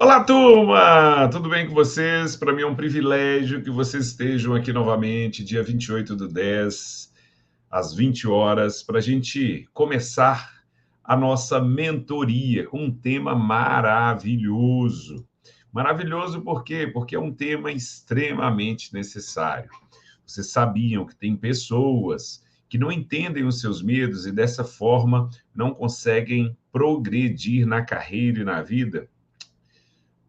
Olá, turma! Tudo bem com vocês? Para mim é um privilégio que vocês estejam aqui novamente, dia 28/10, às 20 horas, para a gente começar a nossa mentoria com um tema maravilhoso. Maravilhoso por quê? Porque é um tema extremamente necessário. Vocês sabiam que tem pessoas que não entendem os seus medos e dessa forma não conseguem progredir na carreira e na vida?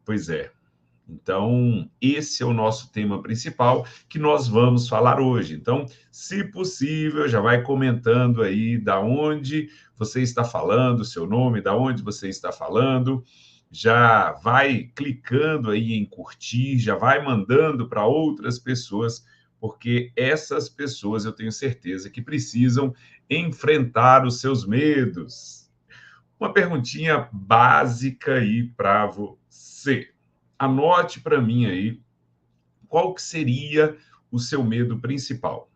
Pois é. Então, esse é o nosso tema principal que nós vamos falar hoje. Então, se possível, já vai comentando aí da onde você está falando, seu nome, da onde você está falando, já vai clicando aí em curtir, já vai mandando para outras pessoas, porque essas pessoas eu tenho certeza que precisam enfrentar os seus medos. Uma perguntinha básica aí para você. Anote para mim aí qual que seria o seu medo principal.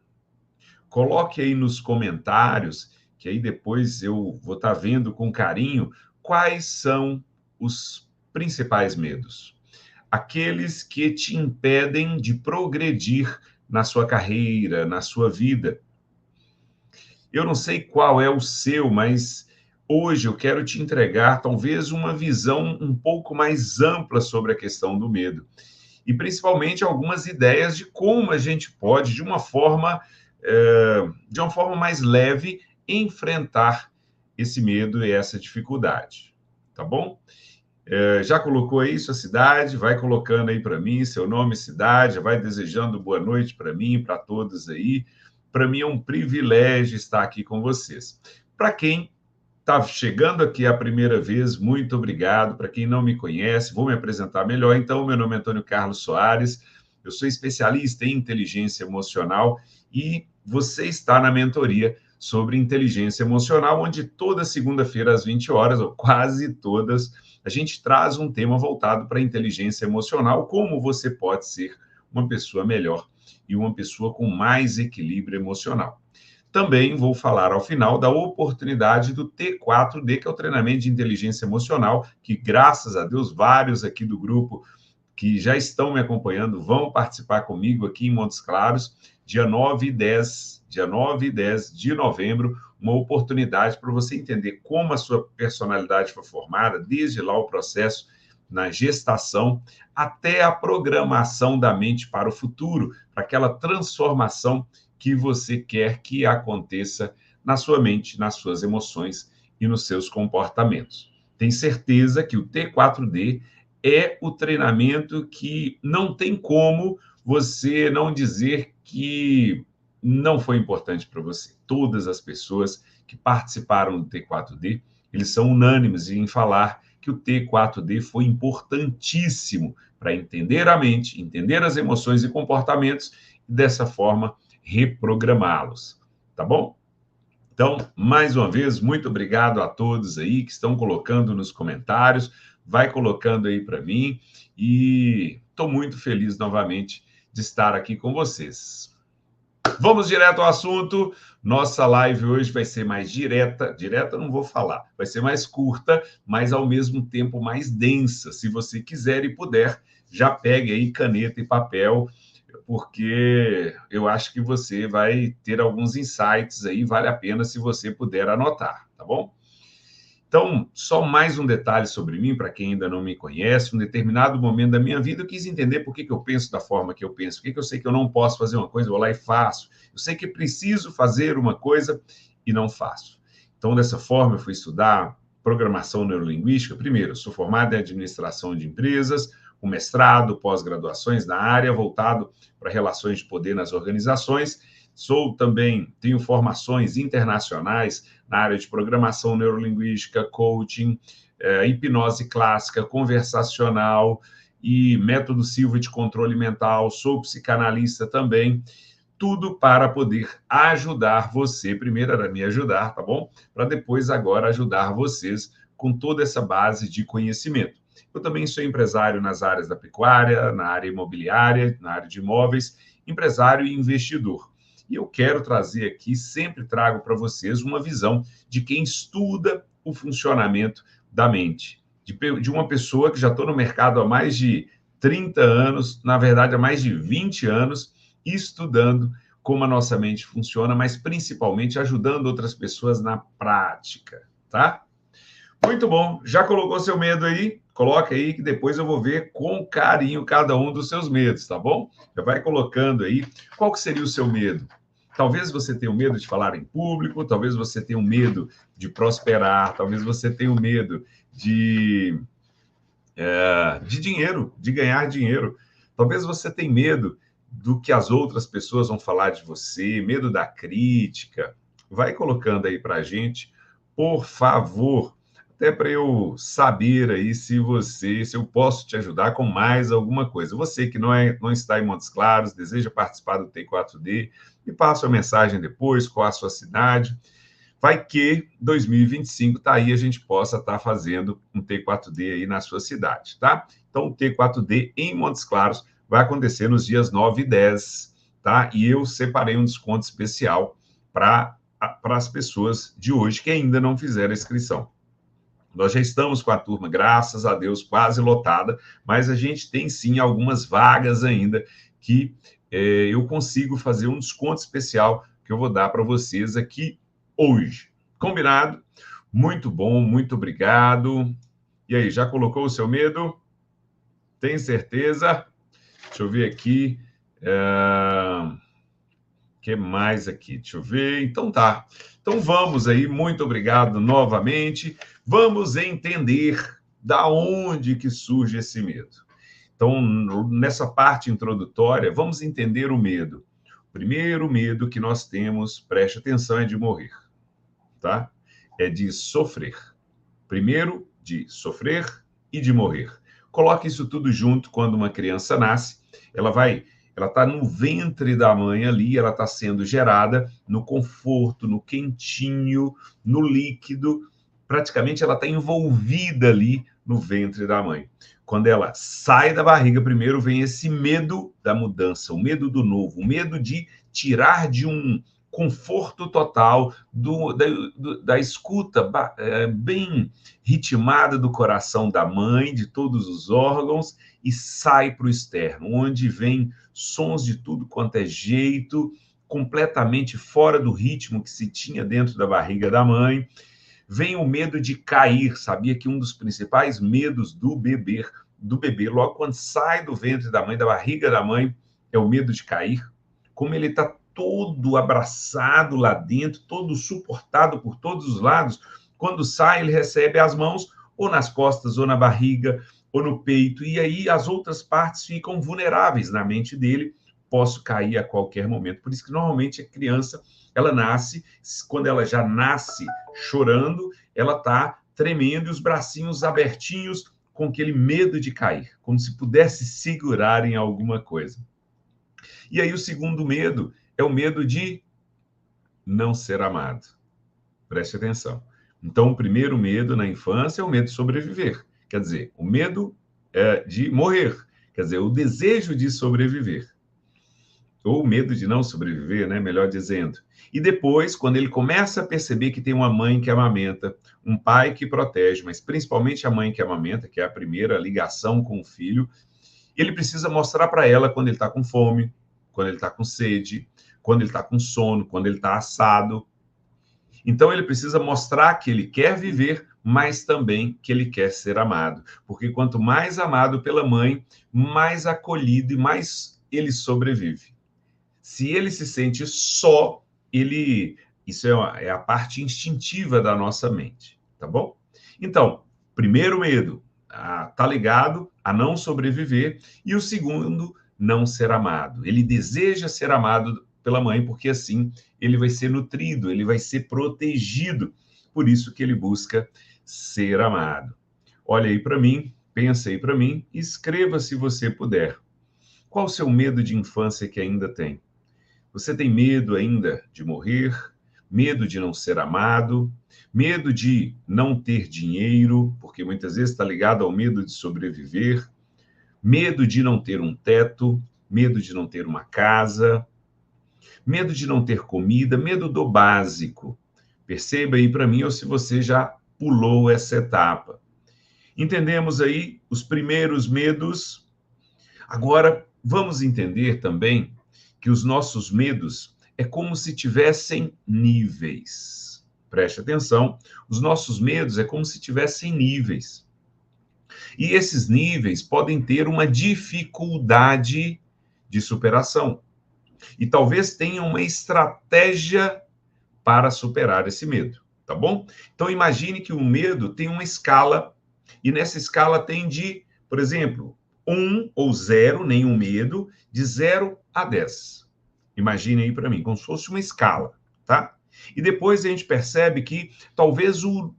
Coloque aí nos comentários, que aí depois eu vou estar vendo com carinho quais são os principais medos. Aqueles que te impedem de progredir na sua carreira, na sua vida. Eu não sei qual é o seu, mas hoje eu quero te entregar talvez uma visão um pouco mais ampla sobre a questão do medo. E principalmente algumas ideias de como a gente pode, de uma forma mais leve, enfrentar esse medo e essa dificuldade. Tá bom? Já colocou aí sua cidade? Vai colocando aí para mim seu nome, cidade, vai desejando boa noite para mim, para todos aí. Para mim é um privilégio estar aqui com vocês. Para quem está chegando aqui a primeira vez, muito obrigado. Para quem não me conhece, vou me apresentar melhor. Então, meu nome é Antônio Carlos Soares, eu sou especialista em inteligência emocional e você está na mentoria sobre inteligência emocional, onde toda segunda-feira às 20 horas, ou quase todas, a gente traz um tema voltado para a inteligência emocional, como você pode ser uma pessoa melhor e uma pessoa com mais equilíbrio emocional. Também vou falar ao final da oportunidade do T4D, que é o treinamento de inteligência emocional, que graças a Deus vários aqui do grupo que já estão me acompanhando vão participar comigo aqui em Montes Claros, dia 9 e 10 de novembro, uma oportunidade para você entender como a sua personalidade foi formada, desde lá o processo na gestação até a programação da mente para o futuro, para aquela transformação que você quer que aconteça na sua mente, nas suas emoções e nos seus comportamentos. Tem certeza que o T4D é o treinamento que não tem como você não dizer que não foi importante para você. Todas as pessoas que participaram do T4D, eles são unânimes em falar que o T4D foi importantíssimo para entender a mente, entender as emoções e comportamentos e, dessa forma, reprogramá-los. Tá bom? Então, mais uma vez, muito obrigado a todos aí que estão colocando nos comentários, vai colocando aí para mim e estou muito feliz novamente de estar aqui com vocês. Vamos direto ao assunto. Nossa live hoje vai ser mais direta não vou falar, vai ser mais curta, mas ao mesmo tempo mais densa. Se você quiser e puder, já pegue aí caneta e papel, porque eu acho que você vai ter alguns insights aí, vale a pena se você puder anotar, tá bom? Então, só mais um detalhe sobre mim, para quem ainda não me conhece, um determinado momento da minha vida, eu quis entender por que eu penso da forma que eu penso, por que eu sei que eu não posso fazer uma coisa, eu vou lá e faço. Eu sei que preciso fazer uma coisa e não faço. Então, dessa forma, eu fui estudar programação neurolinguística. Primeiro, eu sou formado em administração de empresas, com mestrado, pós-graduações na área, voltado para relações de poder nas organizações. Tenho formações internacionais na área de programação neurolinguística, coaching, hipnose clássica, conversacional e método Silva de controle mental. Sou psicanalista também. Tudo para poder ajudar você. Primeiro era me ajudar, tá bom? Para depois agora ajudar vocês com toda essa base de conhecimento. Eu também sou empresário nas áreas da pecuária, na área imobiliária, na área de imóveis, empresário e investidor. E eu quero trazer aqui, sempre trago para vocês uma visão de quem estuda o funcionamento da mente. de uma pessoa que já estou no mercado há mais de 30 anos, na verdade, há mais de 20 anos, estudando como a nossa mente funciona, mas principalmente ajudando outras pessoas na prática, tá? Muito bom. Já colocou seu medo aí? Coloca aí que depois eu vou ver com carinho cada um dos seus medos, tá bom? Já vai colocando aí. Qual que seria o seu medo? Talvez você tenha o medo de falar em público, talvez você tenha o medo de prosperar, talvez você tenha o medo de dinheiro, de ganhar dinheiro. Talvez você tenha medo do que as outras pessoas vão falar de você, medo da crítica. Vai colocando aí para a gente, por favor, até para eu saber aí se eu posso te ajudar com mais alguma coisa. Você que não está em Montes Claros, deseja participar do T4D, me passa uma mensagem depois, qual a sua cidade. Vai que 2025 está aí, a gente possa estar fazendo um T4D aí na sua cidade, tá? Então, o T4D em Montes Claros vai acontecer nos dias 9 e 10, tá? E eu separei um desconto especial para as pessoas de hoje que ainda não fizeram a inscrição. Nós já estamos com a turma, graças a Deus, quase lotada, mas a gente tem sim algumas vagas ainda que eu consigo fazer um desconto especial que eu vou dar para vocês aqui hoje. Combinado? Muito bom, muito obrigado. E aí, já colocou o seu medo? Tem certeza? Deixa eu ver aqui. Que mais aqui? Deixa eu ver. Então tá. Então vamos aí, muito obrigado novamente. Vamos entender da onde que surge esse medo. Então, nessa parte introdutória, vamos entender o medo. O primeiro medo que nós temos, preste atenção, é de morrer, tá? É de sofrer. Primeiro, de sofrer e de morrer. Coloque isso tudo junto quando uma criança nasce, ela está no ventre da mãe ali, ela está sendo gerada no conforto, no quentinho, no líquido, praticamente ela está envolvida ali no ventre da mãe. Quando ela sai da barriga, primeiro vem esse medo da mudança, o medo do novo, o medo de tirar de um conforto total, da escuta bem ritmada do coração da mãe, de todos os órgãos, e sai para o externo, onde vem sons de tudo quanto é jeito, completamente fora do ritmo que se tinha dentro da barriga da mãe. Vem o medo de cair. Sabia que um dos principais medos do bebê, logo quando sai do ventre da mãe, da barriga da mãe, é o medo de cair? Como ele está todo abraçado lá dentro, todo suportado por todos os lados, quando sai, ele recebe as mãos ou nas costas, ou na barriga, ou no peito, e aí as outras partes ficam vulneráveis na mente dele. Posso cair a qualquer momento. Por isso que normalmente a criança, ela nasce, quando ela já nasce chorando, ela está tremendo e os bracinhos abertinhos com aquele medo de cair, como se pudesse segurar em alguma coisa. E aí o segundo medo é o medo de não ser amado. Preste atenção. Então, o primeiro medo na infância é o medo de sobreviver. Quer dizer, o medo de morrer. Quer dizer, o desejo de sobreviver. Ou o medo de não sobreviver, né? Melhor dizendo. E depois, quando ele começa a perceber que tem uma mãe que amamenta, um pai que protege, mas principalmente a mãe que amamenta, que é a primeira ligação com o filho, ele precisa mostrar para ela quando ele está com fome, quando ele está com sede, quando ele está com sono, quando ele está assado. Então, ele precisa mostrar que ele quer viver, mas também que ele quer ser amado. Porque quanto mais amado pela mãe, mais acolhido e mais ele sobrevive. Se ele se sente só, isso é a parte instintiva da nossa mente, tá bom? Então, primeiro medo, tá ligado a não sobreviver, e o segundo, não ser amado. Ele deseja ser amado pela mãe, porque assim ele vai ser nutrido, ele vai ser protegido. Por isso que ele busca ser amado. Olha aí para mim, pensa aí para mim, e escreva se você puder. Qual o seu medo de infância que ainda tem? Você tem medo ainda de morrer? Medo de não ser amado? Medo de não ter dinheiro, porque muitas vezes está ligado ao medo de sobreviver? Medo de não ter um teto? Medo de não ter uma casa? Medo de não ter comida? Medo do básico? Perceba aí para mim ou se você já pulou essa etapa. Entendemos aí os primeiros medos. Agora, vamos entender também que os nossos medos é como se tivessem níveis. Preste atenção, os nossos medos é como se tivessem níveis. E esses níveis podem ter uma dificuldade de superação. E talvez tenham uma estratégia para superar esse medo, tá bom? Então, imagine que o medo tem uma escala, e nessa escala tem de, por exemplo, 1 ou 0, nenhum medo, de 0 a 10. Imagine aí para mim, como se fosse uma escala, tá? E depois a gente percebe que talvez o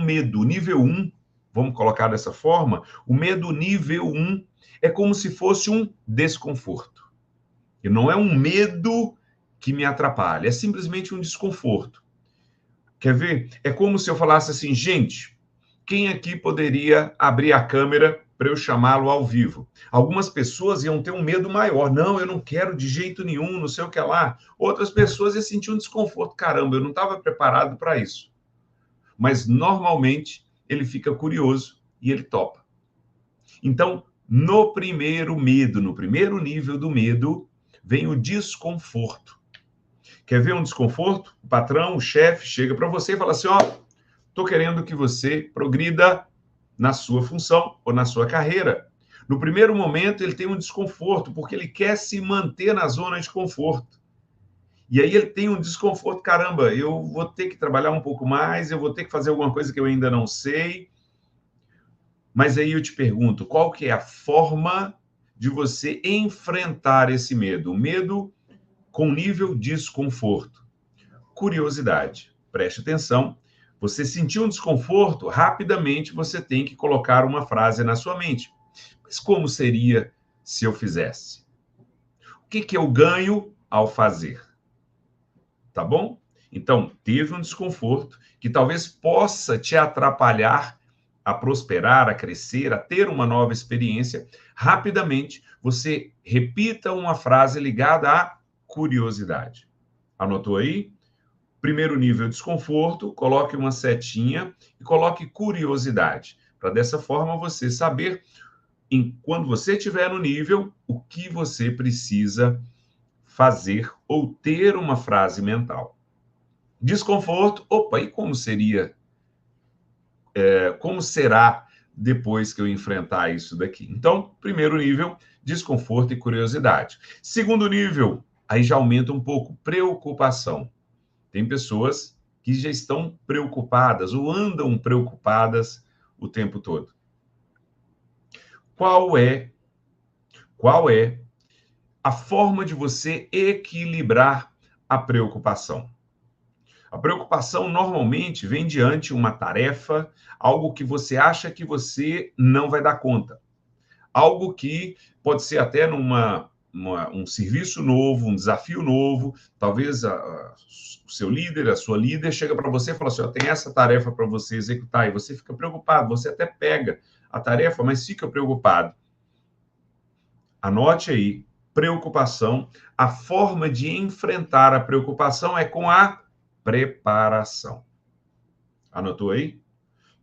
medo nível 1, vamos colocar dessa forma, o medo nível 1 é como se fosse um desconforto. E não é um medo que me atrapalha, é simplesmente um desconforto. Quer ver? É como se eu falasse assim, gente, quem aqui poderia abrir a câmera para eu chamá-lo ao vivo? Algumas pessoas iam ter um medo maior. Não, eu não quero de jeito nenhum, não sei o que lá. Outras pessoas iam sentir um desconforto. Caramba, eu não estava preparado para isso. Mas, normalmente, ele fica curioso e ele topa. Então, no primeiro medo, no primeiro nível do medo, vem o desconforto. Quer ver um desconforto? O patrão, o chefe, chega para você e fala assim, ó, estou querendo que você progrida na sua função ou na sua carreira. No primeiro momento, ele tem um desconforto, porque ele quer se manter na zona de conforto. E aí ele tem um desconforto, caramba, eu vou ter que trabalhar um pouco mais, eu vou ter que fazer alguma coisa que eu ainda não sei. Mas aí eu te pergunto, qual que é a forma de você enfrentar esse medo? O medo com nível desconforto. Curiosidade. Preste atenção. Você sentiu um desconforto, rapidamente você tem que colocar uma frase na sua mente. Mas como seria se eu fizesse? O que eu ganho ao fazer? Tá bom? Então, teve um desconforto que talvez possa te atrapalhar a prosperar, a crescer, a ter uma nova experiência. Rapidamente, você repita uma frase ligada à curiosidade. Anotou aí? Primeiro nível, desconforto, coloque uma setinha e coloque curiosidade, para dessa forma você saber, quando você estiver no nível, o que você precisa fazer ou ter uma frase mental. Desconforto, opa, e como seria? Como será depois que eu enfrentar isso daqui? Então, primeiro nível, desconforto e curiosidade. Segundo nível, aí já aumenta um pouco, preocupação. Tem pessoas que já estão preocupadas ou andam preocupadas o tempo todo. Qual é a forma de você equilibrar a preocupação? A preocupação normalmente vem diante uma tarefa, algo que você acha que você não vai dar conta. Algo que pode ser até um serviço novo, um desafio novo, talvez o seu líder, a sua líder, chega para você e fala assim, tem essa tarefa para você executar, e você fica preocupado, você até pega a tarefa, mas fica preocupado. Anote aí, preocupação, a forma de enfrentar a preocupação é com a preparação. Anotou aí?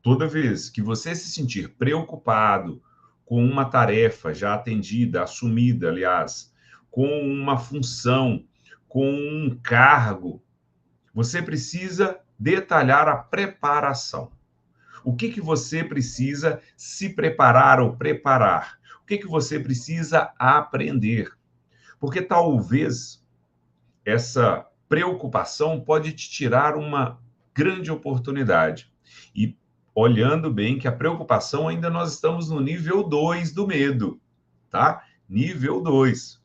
Toda vez que você se sentir preocupado com uma tarefa já atendida, assumida, aliás, com uma função, com um cargo, você precisa detalhar a preparação. O que você precisa se preparar ou preparar? O que você precisa aprender? Porque talvez essa preocupação pode te tirar uma grande oportunidade. E olhando bem que a preocupação ainda nós estamos no nível 2 do medo, tá? Nível 2.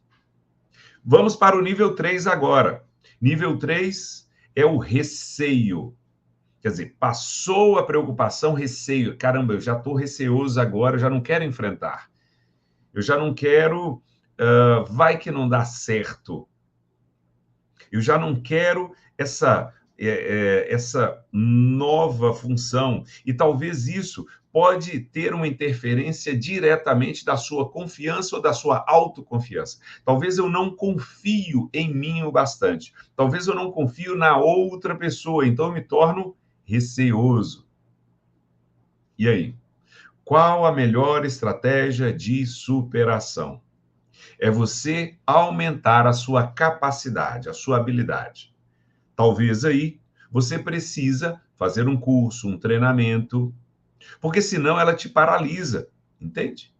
Vamos para o nível 3 agora. Nível 3 é o receio. Quer dizer, passou a preocupação, receio. Caramba, eu já estou receoso agora, eu já não quero enfrentar. Eu já não quero, vai que não dá certo. Eu já não quero essa nova função. E talvez isso pode ter uma interferência diretamente da sua confiança ou da sua autoconfiança. Talvez eu não confio em mim o bastante. Talvez eu não confio na outra pessoa. Então eu me torno receoso. E aí? Qual a melhor estratégia de superação? É você aumentar a sua capacidade, a sua habilidade. Talvez aí você precisa fazer um curso, um treinamento, porque senão ela te paralisa, entende?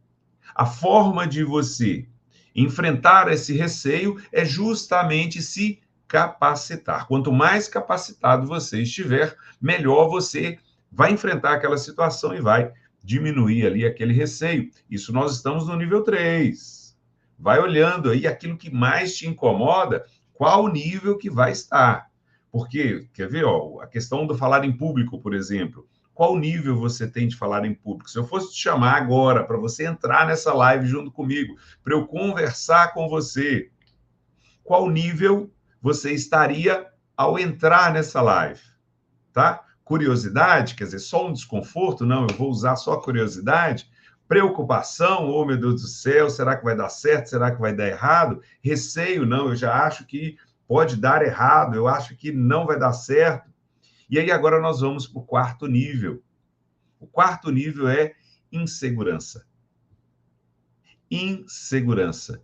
A forma de você enfrentar esse receio é justamente se capacitar. Quanto mais capacitado você estiver, melhor você vai enfrentar aquela situação e vai diminuir ali aquele receio. Isso nós estamos no nível 3. Vai olhando aí aquilo que mais te incomoda, qual o nível que vai estar. Porque, quer ver, ó, a questão do falar em público, por exemplo, qual nível você tem de falar em público? Se eu fosse te chamar agora para você entrar nessa live junto comigo, para eu conversar com você, qual nível você estaria ao entrar nessa live, tá? Curiosidade, quer dizer, só um desconforto? Não, eu vou usar só curiosidade. Preocupação, oh meu Deus do céu, será que vai dar certo? Será que vai dar errado? Receio, não, eu já acho que pode dar errado, eu acho que não vai dar certo. E aí agora nós vamos para o quarto nível. O quarto nível é insegurança. Insegurança.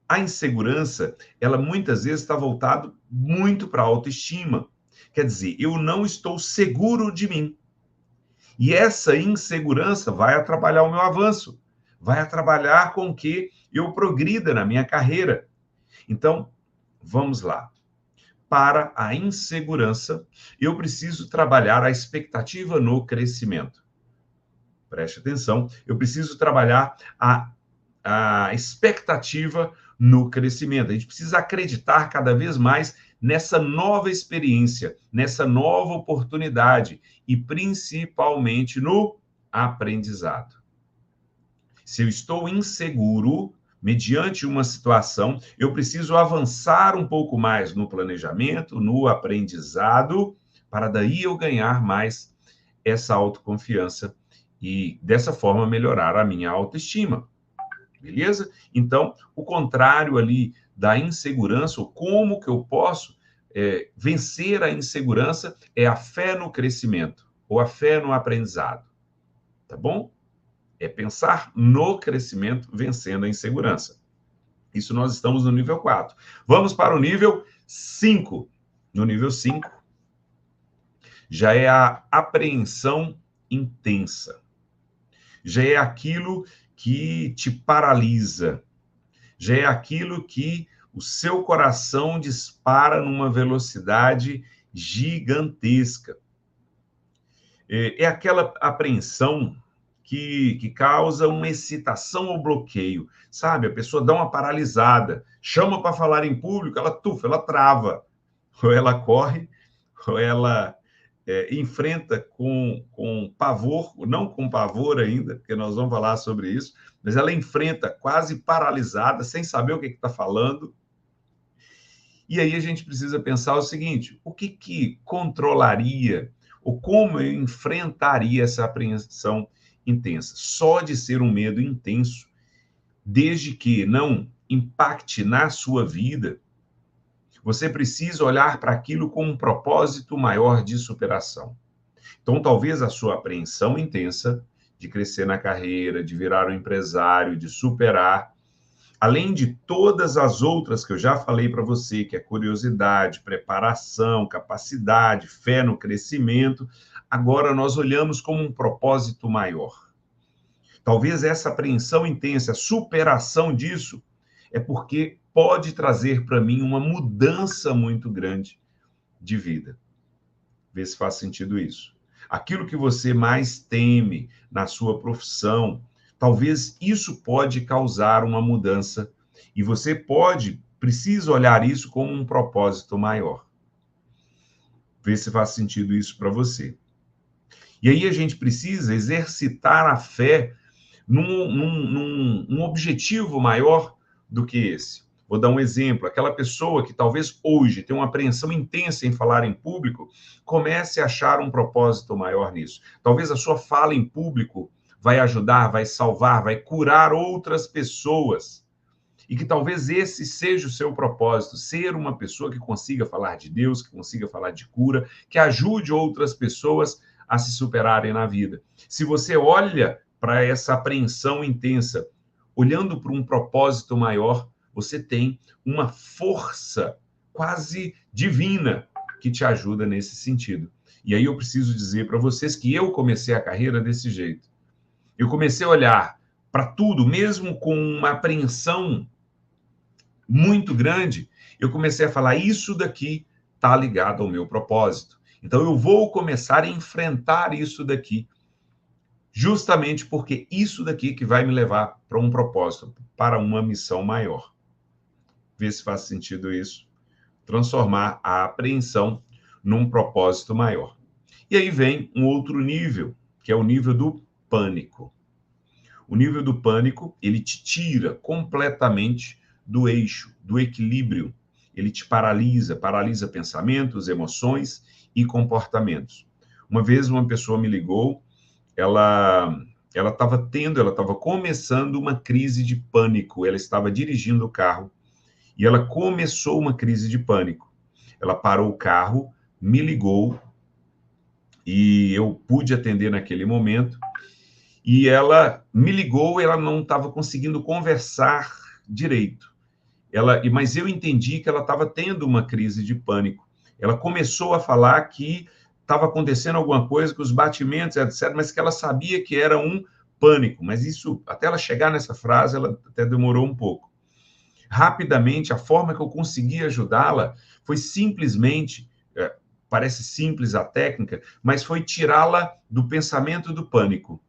A insegurança, ela muitas vezes está voltada muito para a autoestima. Quer dizer, eu não estou seguro de mim. E essa insegurança vai atrapalhar o meu avanço, vai atrapalhar com que eu progrida na minha carreira. Então, vamos lá. Para a insegurança, eu preciso trabalhar a expectativa no crescimento. Preste atenção, eu preciso trabalhar a expectativa no crescimento. A gente precisa acreditar cada vez mais nessa nova experiência, nessa nova oportunidade e principalmente no aprendizado. Se eu estou inseguro, mediante uma situação, eu preciso avançar um pouco mais no planejamento, no aprendizado, para daí eu ganhar mais essa autoconfiança e, dessa forma, melhorar a minha autoestima. Beleza? Então, o contrário ali da insegurança, ou como que eu posso vencer a insegurança, é a fé no crescimento, ou a fé no aprendizado. Tá bom? É pensar no crescimento vencendo a insegurança. Isso nós estamos no nível 4. Vamos para o nível 5. No nível 5, já é a apreensão intensa. Já é aquilo que te paralisa. Já é aquilo que o seu coração dispara numa velocidade gigantesca. É aquela apreensão que causa uma excitação ou bloqueio, sabe? A pessoa dá uma paralisada, chama para falar em público, ela tufa, ela trava, ou ela corre, ou ela enfrenta com pavor, não com pavor ainda, porque nós vamos falar sobre isso, mas ela enfrenta quase paralisada, sem saber o que está falando. E aí a gente precisa pensar o seguinte: o que controlaria, ou como eu enfrentaria essa apreensão intensa? Só de ser um medo intenso, desde que não impacte na sua vida, você precisa olhar para aquilo com um propósito maior de superação. Então, talvez a sua apreensão intensa de crescer na carreira, de virar um empresário, de superar, além de todas as outras que eu já falei para você, que é curiosidade, preparação, capacidade, fé no crescimento, agora nós olhamos como um propósito maior. Talvez essa apreensão intensa, a superação disso, é porque pode trazer para mim uma mudança muito grande de vida. Vê se faz sentido isso. Aquilo que você mais teme na sua profissão, talvez isso pode causar uma mudança e você precisa olhar isso como um propósito maior. Vê se faz sentido isso para você. E aí a gente precisa exercitar a fé num objetivo maior do que esse. Vou dar um exemplo. Aquela pessoa que talvez hoje tem uma apreensão intensa em falar em público, comece a achar um propósito maior nisso. Talvez a sua fala em público vai ajudar, vai salvar, vai curar outras pessoas. E que talvez esse seja o seu propósito, ser uma pessoa que consiga falar de Deus, que consiga falar de cura, que ajude outras pessoas a se superarem na vida. Se você olha para essa apreensão intensa, olhando para um propósito maior, você tem uma força quase divina que te ajuda nesse sentido. E aí eu preciso dizer para vocês que eu comecei a carreira desse jeito. Eu comecei a olhar para tudo, mesmo com uma apreensão muito grande, eu comecei a falar, isso daqui está ligado ao meu propósito. Então eu vou começar a enfrentar isso daqui, justamente porque isso daqui que vai me levar para um propósito, para uma missão maior. Vê se faz sentido isso. Transformar a apreensão num propósito maior. E aí vem um outro nível, que é o nível do pânico. O nível do pânico, ele te tira completamente do eixo, do equilíbrio. Ele te paralisa pensamentos, emoções e comportamentos. Uma vez uma pessoa me ligou, ela estava começando uma crise de pânico. Ela estava dirigindo o carro e ela começou uma crise de pânico. Ela parou o carro, me ligou e eu pude atender naquele momento. E ela me ligou, ela não estava conseguindo conversar direito. Mas eu entendi que ela estava tendo uma crise de pânico. Ela começou a falar que estava acontecendo alguma coisa, que os batimentos, etc., mas que ela sabia que era um pânico. Mas isso, até ela chegar nessa frase, ela até demorou um pouco. Rapidamente, a forma que eu consegui ajudá-la foi simplesmente, parece simples a técnica, mas foi tirá-la do pensamento do pânico.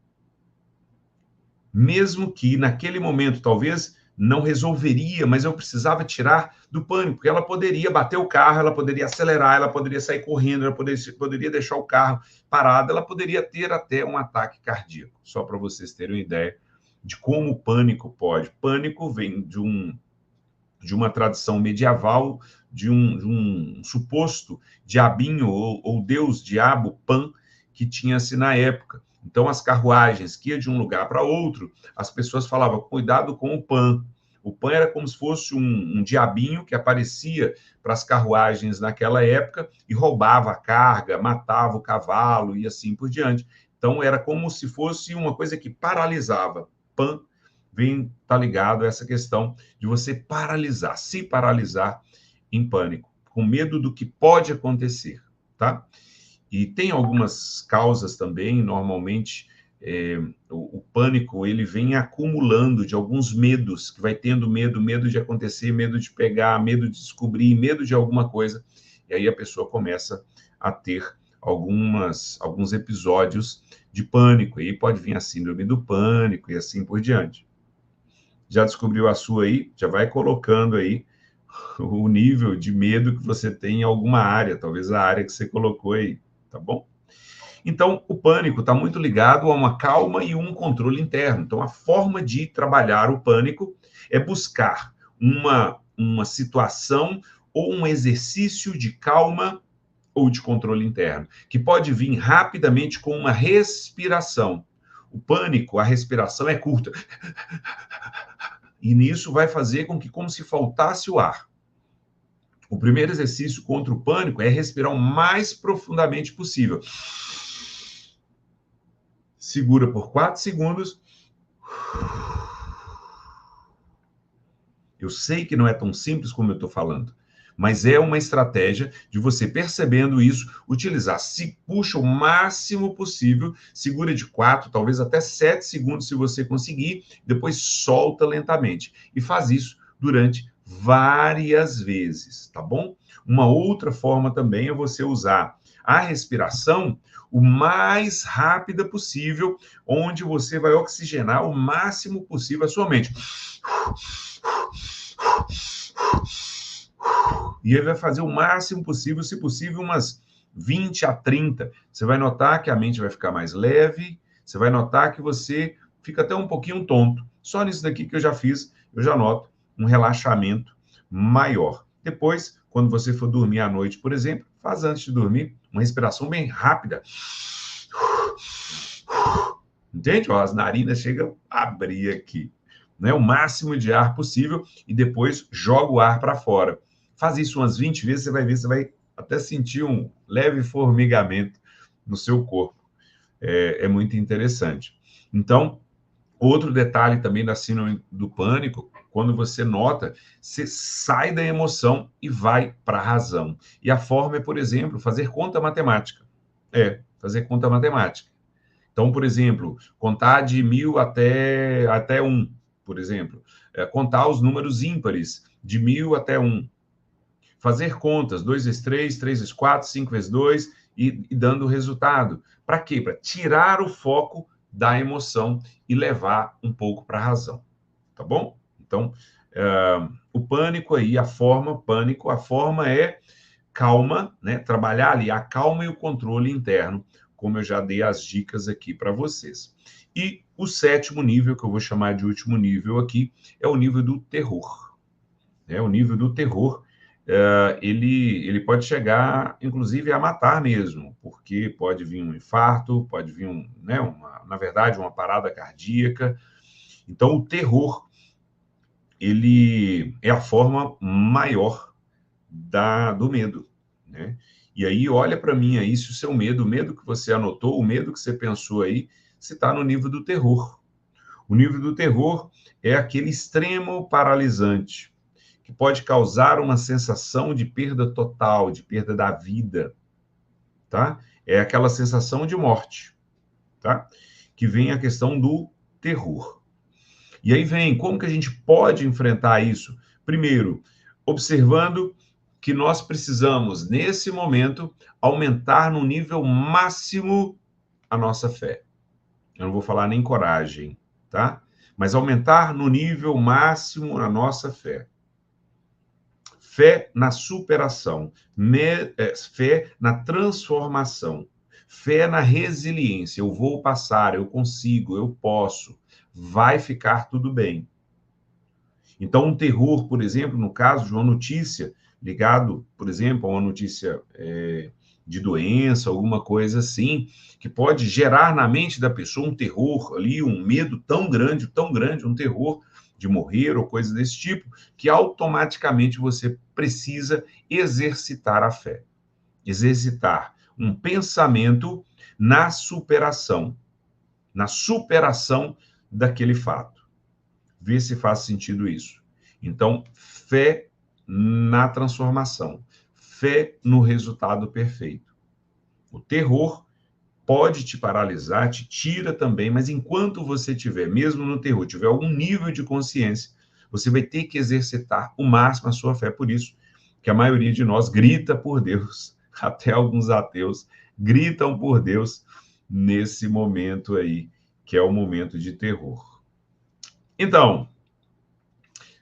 Mesmo que naquele momento talvez não resolveria, mas eu precisava tirar do pânico, porque ela poderia bater o carro, ela poderia acelerar, ela poderia sair correndo, ela poderia deixar o carro parado, ela poderia ter até um ataque cardíaco, só para vocês terem uma ideia de como o pânico pode. Pânico vem de uma tradição medieval, de um suposto diabinho ou deus diabo Pan que tinha-se na época. Então, as carruagens que iam de um lugar para outro, as pessoas falavam, cuidado com o Pan. O Pan era como se fosse um diabinho que aparecia para as carruagens naquela época e roubava a carga, matava o cavalo e assim por diante. Então, era como se fosse uma coisa que paralisava. Pan está ligado a essa questão de você paralisar, se paralisar em pânico, com medo do que pode acontecer, tá? E tem algumas causas também, normalmente, o pânico, ele vem acumulando de alguns medos, que vai tendo medo de acontecer, medo de pegar, medo de descobrir, medo de alguma coisa, e aí a pessoa começa a ter alguns episódios de pânico, e aí pode vir a síndrome do pânico e assim por diante. Já descobriu a sua aí? Já vai colocando aí o nível de medo que você tem em alguma área, talvez a área que você colocou aí, tá bom? Então, o pânico está muito ligado a uma calma e um controle interno. Então, a forma de trabalhar o pânico é buscar uma situação ou um exercício de calma ou de controle interno, que pode vir rapidamente com uma respiração. O pânico, a respiração é curta. E nisso vai fazer com que, como se faltasse o ar. O primeiro exercício contra o pânico é respirar o mais profundamente possível. Segura por 4 segundos. Eu sei que não é tão simples como eu estou falando, mas é uma estratégia de você, percebendo isso, utilizar. Se puxa o máximo possível, segura de 4, talvez até 7 segundos, se você conseguir, depois solta lentamente. E faz isso durante várias vezes, tá bom? Uma outra forma também é você usar a respiração o mais rápida possível, onde você vai oxigenar o máximo possível a sua mente. E ele vai fazer o máximo possível, se possível, umas 20 a 30. Você vai notar que a mente vai ficar mais leve, você vai notar que você fica até um pouquinho tonto. Só nisso daqui que eu já fiz, eu já noto um relaxamento maior. Depois, quando você for dormir à noite, por exemplo, faz antes de dormir uma respiração bem rápida. Entende? Ó, as narinas chegam a abrir aqui. Né? O máximo de ar possível e depois joga o ar para fora. Faz isso umas 20 vezes, você vai ver, você vai até sentir um leve formigamento no seu corpo. é muito interessante. Então, outro detalhe também da síndrome do pânico, quando você nota, você sai da emoção e vai para a razão. E a forma é, por exemplo, fazer conta matemática. Fazer conta matemática. Então, por exemplo, contar de 1000 até 1, por exemplo. Contar os números ímpares, de 1000 até 1. Fazer contas, 2 vezes 3, 3 vezes 4, 5 vezes 2, e dando o resultado. Para quê? Para tirar o foco da emoção e levar um pouco para a razão. Tá bom? Então, o pânico aí, a forma é calma, né? Trabalhar ali a calma e o controle interno, como eu já dei as dicas aqui para vocês. E o sétimo nível, que eu vou chamar de último nível aqui, é o nível do terror. O nível do terror, ele pode chegar, inclusive, a matar mesmo, porque pode vir um infarto, pode vir, na verdade, uma parada cardíaca. Então, o terror, ele é a forma maior do medo, né? E aí, olha para mim aí, se o seu medo, o medo que você anotou, o medo que você pensou aí, se está no nível do terror. O nível do terror é aquele extremo paralisante, que pode causar uma sensação de perda total, de perda da vida, tá? É aquela sensação de morte, tá? Que vem a questão do terror. E aí vem, como que a gente pode enfrentar isso? Primeiro, observando que nós precisamos, nesse momento, aumentar no nível máximo a nossa fé. Eu não vou falar nem coragem, tá? Mas aumentar no nível máximo a nossa fé. Fé na superação, fé na transformação, fé na resiliência. Eu vou passar, eu consigo, eu posso, vai ficar tudo bem. Então, um terror, por exemplo, no caso de uma notícia ligado, por exemplo, a uma notícia de doença, alguma coisa assim, que pode gerar na mente da pessoa um terror ali, um medo tão grande, um terror de morrer ou coisa desse tipo, que automaticamente você precisa exercitar a fé, exercitar um pensamento na superação daquele fato. Vê se faz sentido isso. Então, fé na transformação, fé no resultado perfeito. O terror pode te paralisar, te tira também, mas enquanto você tiver, mesmo no terror, tiver algum nível de consciência, você vai ter que exercitar o máximo a sua fé. Por isso que a maioria de nós grita por Deus, até alguns ateus gritam por Deus nesse momento aí, que é o momento de terror. Então,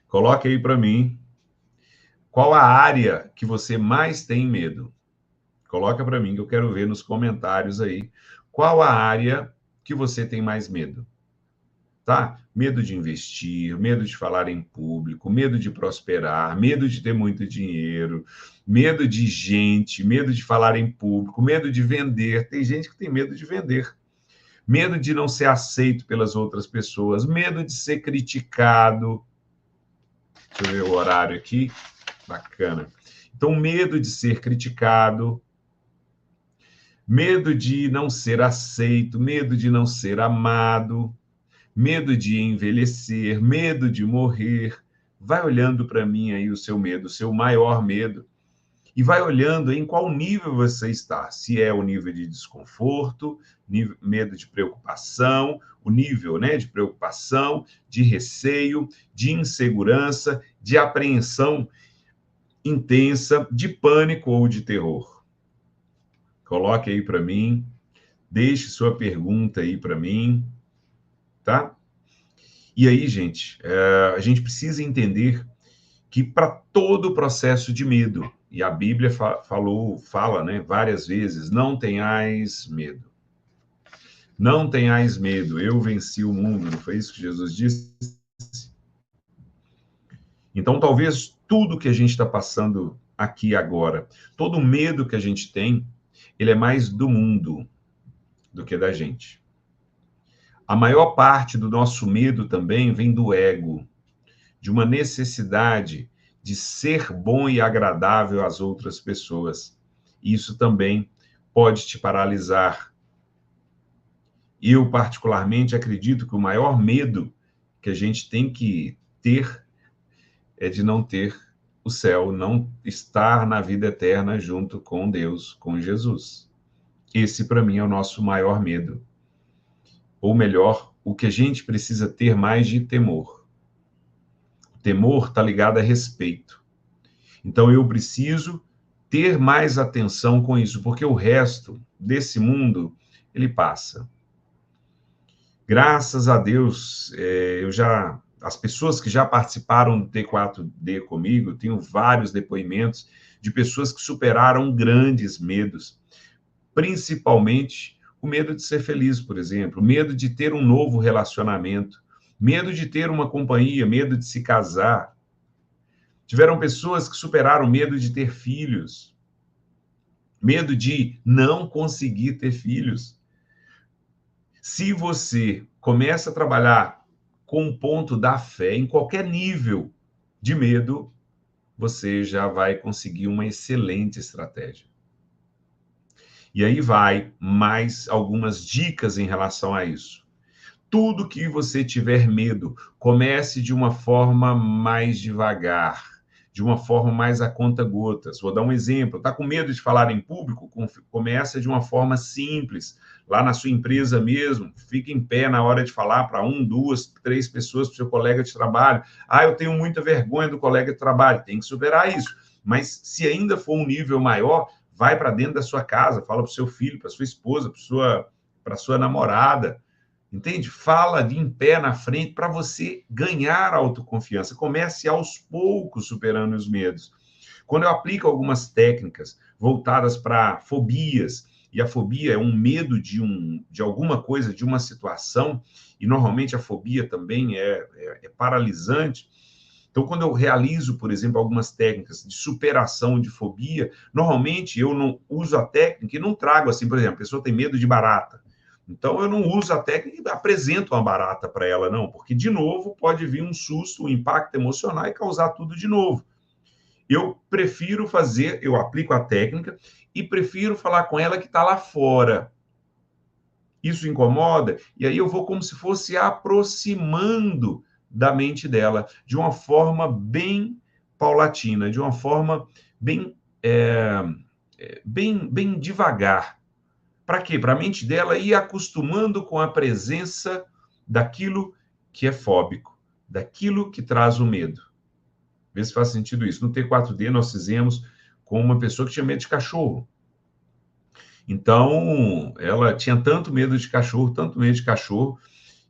coloque aí para mim qual a área que você mais tem medo. Coloca para mim que eu quero ver nos comentários aí qual a área que você tem mais medo, tá? Medo de investir, medo de falar em público, medo de prosperar, medo de ter muito dinheiro, medo de gente, medo de falar em público, medo de vender. Tem gente que tem medo de vender. Medo de não ser aceito pelas outras pessoas, medo de ser criticado. Deixa eu ver o horário aqui. Bacana. Então, medo de ser criticado, medo de não ser aceito, medo de não ser amado, medo de envelhecer, medo de morrer. Vai olhando para mim aí o seu medo, o seu maior medo, e vai olhando em qual nível você está. Se é o nível de desconforto, medo de preocupação, o nível, né, de preocupação, de receio, de insegurança, de apreensão intensa, de pânico ou de terror. Coloque aí para mim, deixe sua pergunta aí para mim, tá? E aí, gente, a gente precisa entender que para todo o processo de medo, e a Bíblia fala, né, várias vezes, não tenhais medo. Não tenhais medo, eu venci o mundo, não foi isso que Jesus disse? Então, talvez tudo que a gente está passando aqui agora, todo o medo que a gente tem, ele é mais do mundo do que da gente. A maior parte do nosso medo também vem do ego, de uma necessidade de ser bom e agradável às outras pessoas. Isso também pode te paralisar. Eu, particularmente, acredito que o maior medo que a gente tem que ter é de não ter o céu, não estar na vida eterna junto com Deus, com Jesus. Esse, para mim, é o nosso maior medo. Ou melhor, o que a gente precisa ter mais de temor. O temor está ligado a respeito. Então, eu preciso ter mais atenção com isso, porque o resto desse mundo, ele passa. Graças a Deus, as pessoas que já participaram do T4D comigo, tenho vários depoimentos de pessoas que superaram grandes medos, principalmente o medo de ser feliz, por exemplo, o medo de ter um novo relacionamento, medo de ter uma companhia, medo de se casar. Tiveram pessoas que superaram o medo de ter filhos, medo de não conseguir ter filhos. Se você começa a trabalhar com o ponto da fé, em qualquer nível de medo, você já vai conseguir uma excelente estratégia. E aí vai mais algumas dicas em relação a isso. Tudo que você tiver medo, comece de uma forma mais devagar, de uma forma mais a conta-gotas. Vou dar um exemplo. Está com medo de falar em público? Começa de uma forma simples. Lá na sua empresa mesmo, fique em pé na hora de falar para 1, 2, 3 pessoas, para o seu colega de trabalho. Eu tenho muita vergonha do colega de trabalho. Tem que superar isso. Mas se ainda for um nível maior, vai para dentro da sua casa, fala para o seu filho, para sua esposa, para sua namorada. Entende? Fala de em pé na frente para você ganhar autoconfiança. Comece aos poucos superando os medos. Quando eu aplico algumas técnicas voltadas para fobias, e a fobia é um medo de alguma coisa, de uma situação, e normalmente a fobia também é paralisante. Então, quando eu realizo, por exemplo, algumas técnicas de superação de fobia, normalmente eu não uso a técnica e não trago assim, por exemplo, a pessoa tem medo de barata. Então, eu não uso a técnica e apresento uma barata para ela, não, porque, de novo, pode vir um susto, um impacto emocional e causar tudo de novo. Eu prefiro eu aplico a técnica e prefiro falar com ela que está lá fora. Isso incomoda? E aí eu vou como se fosse aproximando da mente dela, de uma forma bem paulatina, de uma forma bem, bem devagar. Para quê? Para a mente dela ir acostumando com a presença daquilo que é fóbico, daquilo que traz o medo. Vê se faz sentido isso. No T4D nós fizemos com uma pessoa que tinha medo de cachorro. Então, ela tinha tanto medo de cachorro,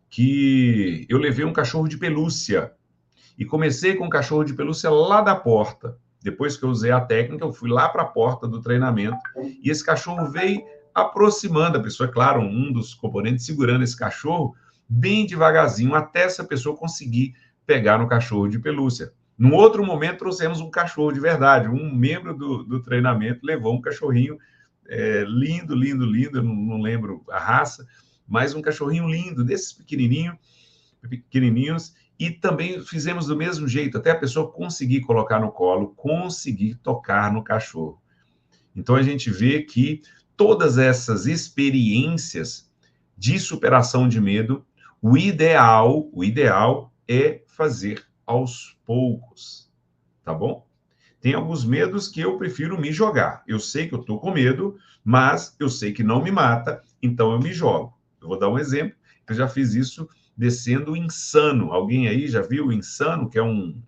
que eu levei um cachorro de pelúcia. E comecei com um cachorro de pelúcia lá da porta. Depois que eu usei a técnica, eu fui lá para a porta do treinamento. E esse cachorro veio aproximando a pessoa, é claro, um dos componentes segurando esse cachorro bem devagarzinho, até essa pessoa conseguir pegar no cachorro de pelúcia. Num outro momento, trouxemos um cachorro de verdade. Um membro do treinamento levou um cachorrinho lindo, lindo, lindo, eu não lembro a raça, mas um cachorrinho lindo, desses pequenininhos, e também fizemos do mesmo jeito, até a pessoa conseguir colocar no colo, conseguir tocar no cachorro. Então, a gente vê que todas essas experiências de superação de medo, o ideal é fazer aos poucos, tá bom? Tem alguns medos que eu prefiro me jogar. Eu sei que eu estou com medo, mas eu sei que não me mata, então eu me jogo. Eu vou dar um exemplo. Eu já fiz isso descendo o Insano. Alguém aí já viu o Insano, que é um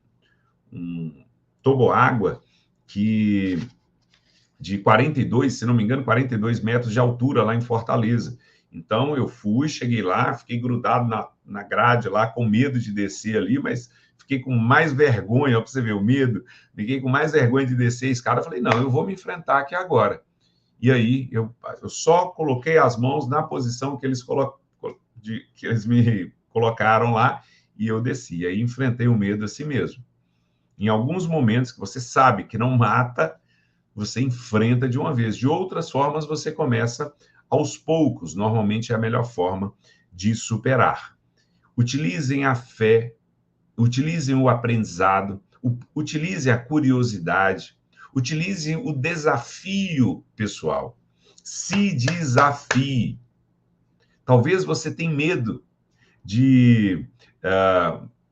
toboágua que de 42, se não me engano, 42 metros de altura lá em Fortaleza. Então eu fui, cheguei lá, fiquei grudado na grade lá, com medo de descer ali, mas fiquei com mais vergonha, para você ver o medo, fiquei com mais vergonha de descer a escada. Falei, não, eu vou me enfrentar aqui agora. E aí eu só coloquei as mãos na posição que eles me colocaram lá e eu desci. E aí enfrentei o medo assim mesmo. Em alguns momentos que você sabe que não mata, você enfrenta de uma vez. De outras formas, você começa aos poucos. Normalmente é a melhor forma de superar. Utilizem a fé, utilizem o aprendizado, utilizem a curiosidade, utilizem o desafio pessoal. Se desafie. Talvez você tenha medo de...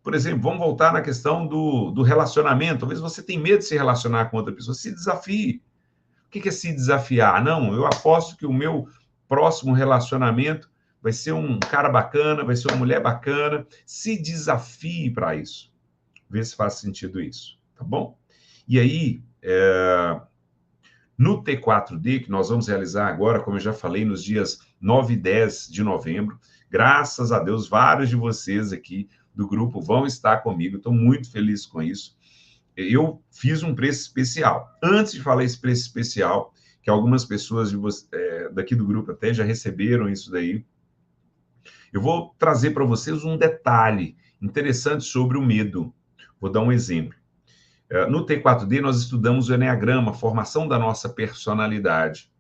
por exemplo, vamos voltar na questão do relacionamento. Talvez você tenha medo de se relacionar com outra pessoa. Se desafie. O que é se desafiar? Não, eu aposto que o meu próximo relacionamento vai ser um cara bacana, vai ser uma mulher bacana. Se desafie para isso. Vê se faz sentido isso, tá bom? E aí, no T4D, que nós vamos realizar agora, como eu já falei, nos dias 9 e 10 de novembro, graças a Deus, vários de vocês aqui do grupo vão estar comigo, estou muito feliz com isso. Eu fiz um preço especial. Antes de falar esse preço especial, que algumas pessoas daqui do grupo até já receberam isso daí, eu vou trazer para vocês um detalhe interessante sobre o medo. Vou dar um exemplo. No T4D, nós estudamos o Eneagrama, a formação da nossa personalidade.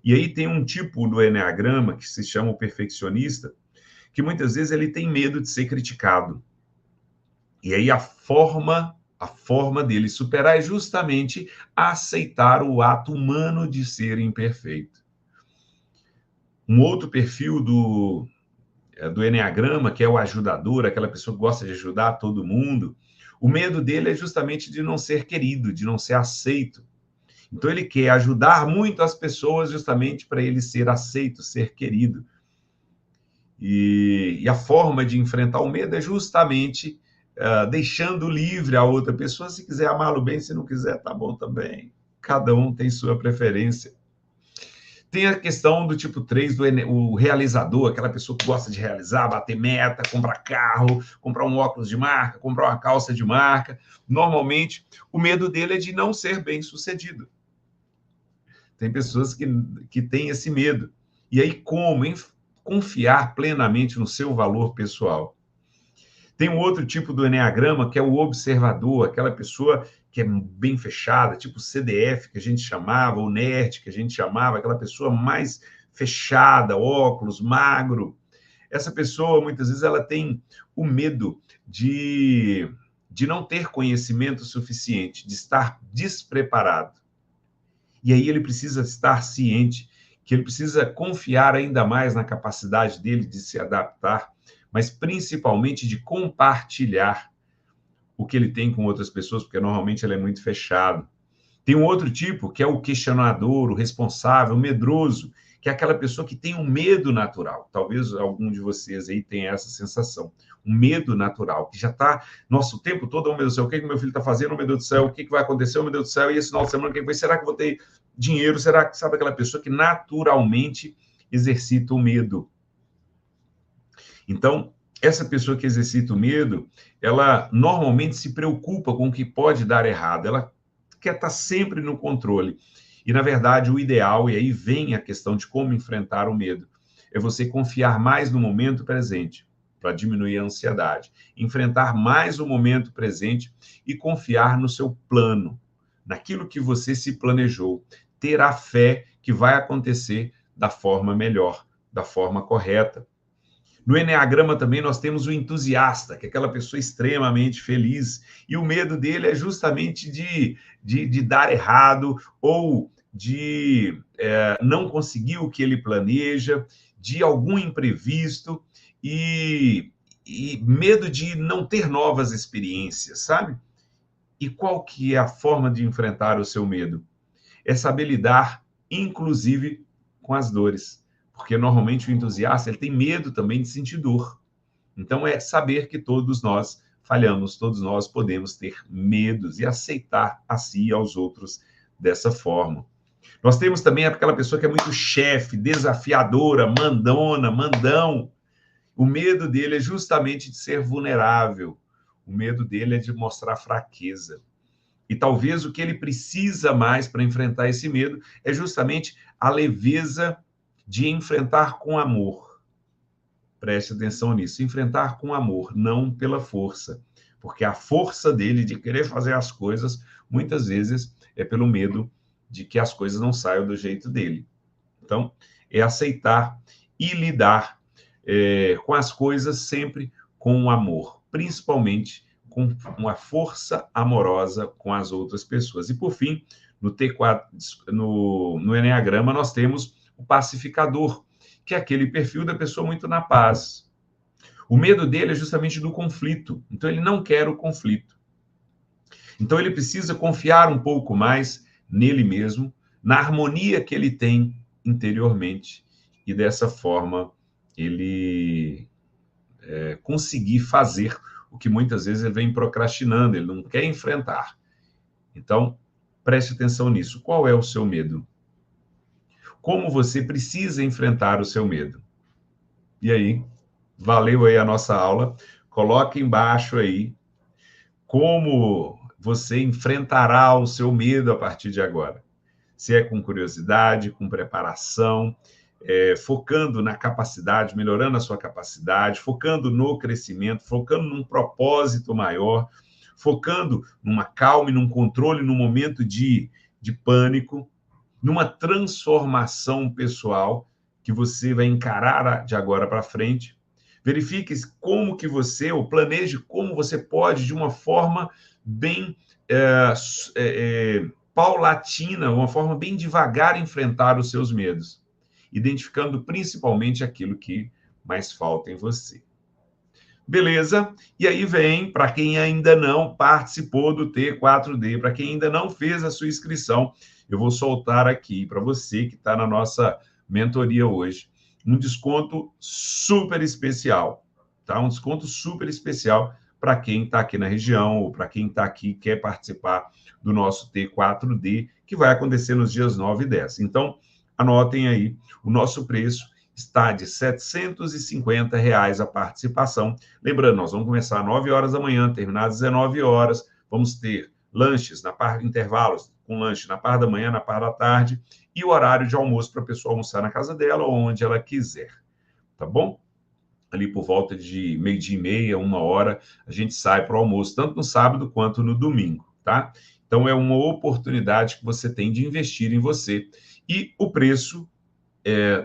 E aí tem um tipo do Eneagrama, que se chama o perfeccionista, que muitas vezes ele tem medo de ser criticado. E aí a forma dele superar é justamente aceitar o ato humano de ser imperfeito. Um outro perfil do Eneagrama, que é o ajudador, aquela pessoa que gosta de ajudar todo mundo, o medo dele é justamente de não ser querido, de não ser aceito. Então, ele quer ajudar muito as pessoas justamente para ele ser aceito, ser querido. E a forma de enfrentar o medo é justamente deixando livre a outra pessoa. Se quiser amá-lo bem, se não quiser, tá bom também. Cada um tem sua preferência. Tem a questão do tipo 3, o realizador, aquela pessoa que gosta de realizar, bater meta, comprar carro, comprar um óculos de marca, comprar uma calça de marca. Normalmente, o medo dele é de não ser bem-sucedido. Tem pessoas que têm esse medo. E aí, como confiar plenamente no seu valor pessoal? Tem um outro tipo do Eneagrama, que é o observador, aquela pessoa que é bem fechada, tipo CDF, que a gente chamava, ou nerd, que a gente chamava, aquela pessoa mais fechada, óculos, magro. Essa pessoa, muitas vezes, ela tem o medo de não ter conhecimento suficiente, de estar despreparado. E aí ele precisa estar ciente que ele precisa confiar ainda mais na capacidade dele de se adaptar, mas principalmente de compartilhar o que ele tem com outras pessoas, porque normalmente ele é muito fechado. Tem um outro tipo, que é o questionador, o responsável, o medroso, que é aquela pessoa que tem um medo natural. Talvez algum de vocês aí tenha essa sensação. Um medo natural, que já está, nossa, o tempo todo, oh, meu Deus do céu, o que meu filho está fazendo, oh, meu Deus do céu, o que vai acontecer, oh, meu Deus do céu, e esse final de semana, o que vai? Será que eu vou ter dinheiro? Será que, sabe, aquela pessoa que naturalmente exercita o medo? Então, essa pessoa que exercita o medo, ela normalmente se preocupa com o que pode dar errado, ela quer estar sempre no controle. E, na verdade, o ideal, e aí vem a questão de como enfrentar o medo, é você confiar mais no momento presente, para diminuir a ansiedade. Enfrentar mais o momento presente e confiar no seu plano, naquilo que você se planejou. Ter a fé que vai acontecer da forma melhor, da forma correta. No Eneagrama também nós temos o entusiasta, que é aquela pessoa extremamente feliz, e o medo dele é justamente de dar errado ou de não conseguir o que ele planeja, de algum imprevisto e medo de não ter novas experiências, sabe? E qual que é a forma de enfrentar o seu medo? É saber lidar, inclusive, com as dores. Porque normalmente o entusiasta ele tem medo também de sentir dor. Então é saber que todos nós falhamos, todos nós podemos ter medos e aceitar a si e aos outros dessa forma. Nós temos também aquela pessoa que é muito chefe, desafiadora, mandona, mandão. O medo dele é justamente de ser vulnerável. O medo dele é de mostrar fraqueza. E talvez o que ele precisa mais para enfrentar esse medo é justamente a leveza de enfrentar com amor. Preste atenção nisso. Enfrentar com amor, não pela força. Porque a força dele de querer fazer as coisas, muitas vezes, é pelo medo de que as coisas não saiam do jeito dele. Então, é aceitar e lidar com as coisas sempre com amor, principalmente com uma força amorosa com as outras pessoas. E, por fim, no T4, no Eneagrama, nós temos o pacificador, que é aquele perfil da pessoa muito na paz. O medo dele é justamente do conflito. Então, ele não quer o conflito. Então, ele precisa confiar um pouco mais nele mesmo, na harmonia que ele tem interiormente. E dessa forma, ele conseguir fazer o que muitas vezes ele vem procrastinando, ele não quer enfrentar. Então, preste atenção nisso. Qual é o seu medo? Como você precisa enfrentar o seu medo? E aí, valeu aí a nossa aula. Coloque embaixo aí como você enfrentará o seu medo a partir de agora. Se é com curiosidade, com preparação, focando na capacidade, melhorando a sua capacidade, focando no crescimento, focando num propósito maior, focando numa calma e num controle no momento de pânico, numa transformação pessoal que você vai encarar de agora para frente. Verifique como que você, ou planeje como você pode, de uma forma bem paulatina, uma forma bem devagar, enfrentar os seus medos, identificando principalmente aquilo que mais falta em você. Beleza? E aí vem, para quem ainda não participou do T4D, para quem ainda não fez a sua inscrição, eu vou soltar aqui para você que está na nossa mentoria hoje, um desconto super especial, tá? Um desconto super especial para quem está aqui na região ou para quem está aqui e quer participar do nosso T4D, que vai acontecer nos dias 9 e 10. Então, anotem aí, o nosso preço está de R$ 750 a participação. Lembrando, nós vamos começar às 9 horas da manhã, terminar às 19 horas. Vamos ter lanches, intervalos com lanche na parte da manhã, na parte da tarde, e o horário de almoço para a pessoa almoçar na casa dela ou onde ela quiser. Tá bom? Ali por volta de 12h30, 1h, a gente sai para o almoço, tanto no sábado quanto no domingo, tá? Então, é uma oportunidade que você tem de investir em você. E o preço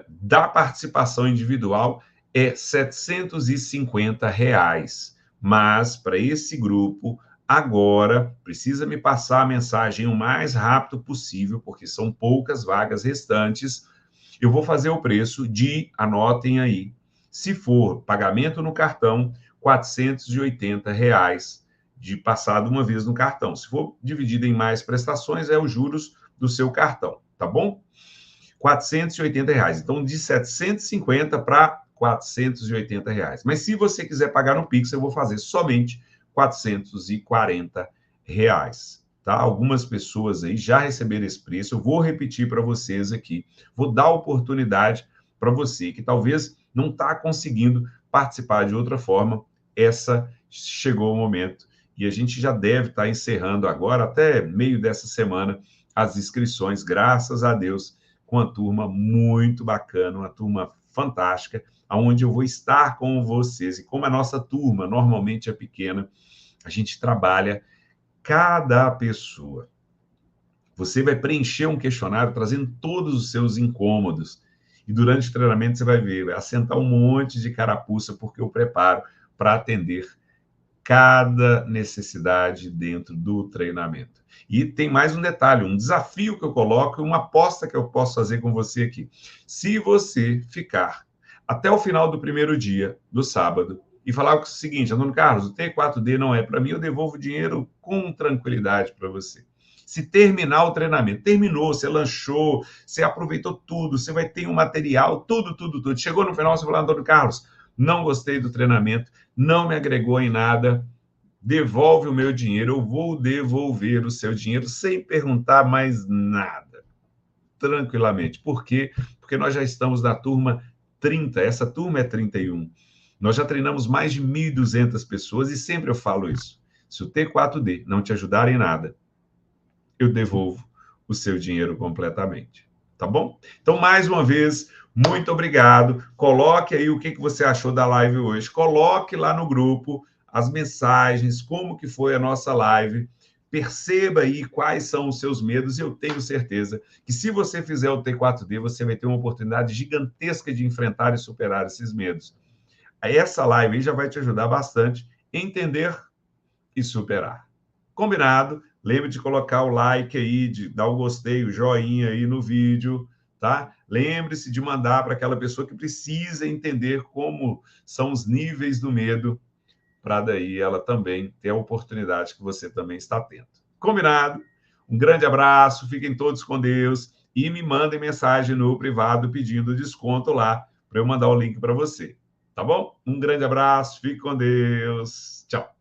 da participação individual é R$ 750. Mas, para esse grupo, agora, precisa me passar a mensagem o mais rápido possível, porque são poucas vagas restantes. Eu vou fazer o preço de, anotem aí, se for pagamento no cartão, R$ 480, de passado uma vez no cartão. Se for dividido em mais prestações, é os juros do seu cartão, tá bom? R$ 480. Então, de 750 para R$ 480. Mas se você quiser pagar no Pix, eu vou fazer somente R$ 440. Tá? Algumas pessoas aí já receberam esse preço. Eu vou repetir para vocês aqui. Vou dar oportunidade para você que talvez não está conseguindo participar de outra forma. Essa chegou o momento. E a gente já deve estar encerrando agora, até meio dessa semana, as inscrições, graças a Deus, com uma turma muito bacana, uma turma fantástica, onde eu vou estar com vocês. E como a nossa turma normalmente é pequena, a gente trabalha cada pessoa. Você vai preencher um questionário trazendo todos os seus incômodos. E durante o treinamento você vai ver, vai assentar um monte de carapuça, porque eu preparo para atender cada necessidade dentro do treinamento. E tem mais um detalhe, um desafio que eu coloco, uma aposta que eu posso fazer com você aqui. Se você ficar até o final do primeiro dia, do sábado, e falar o seguinte, Antônio Carlos, o T4D não é para mim, eu devolvo o dinheiro com tranquilidade para você. Se terminar o treinamento, terminou, você lanchou, você aproveitou tudo, você vai ter um material, tudo. Chegou no final, você falou, Antônio Carlos, não gostei do treinamento, não me agregou em nada, devolve o meu dinheiro, eu vou devolver o seu dinheiro sem perguntar mais nada, tranquilamente. Por quê? Porque nós já estamos na turma 30, essa turma é 31. Nós já treinamos mais de 1.200 pessoas e sempre eu falo isso. Se o T4D não te ajudar em nada, eu devolvo o seu dinheiro completamente. Tá bom? Então, mais uma vez, muito obrigado. Coloque aí o que você achou da live hoje. Coloque lá no grupo as mensagens, como que foi a nossa live. Perceba aí quais são os seus medos. Eu tenho certeza que se você fizer o T4D, você vai ter uma oportunidade gigantesca de enfrentar e superar esses medos. Essa live aí já vai te ajudar bastante a entender e superar. Combinado? Lembre de colocar o like aí, de dar o gostei, o joinha aí no vídeo, tá? lembre-se de mandar para aquela pessoa que precisa entender como são os níveis do medo, para daí ela também ter a oportunidade que você também está tendo. Combinado? Um grande abraço, fiquem todos com Deus e me mandem mensagem no privado pedindo desconto lá para eu mandar o link para você. Tá bom? Um grande abraço, fique com Deus. Tchau.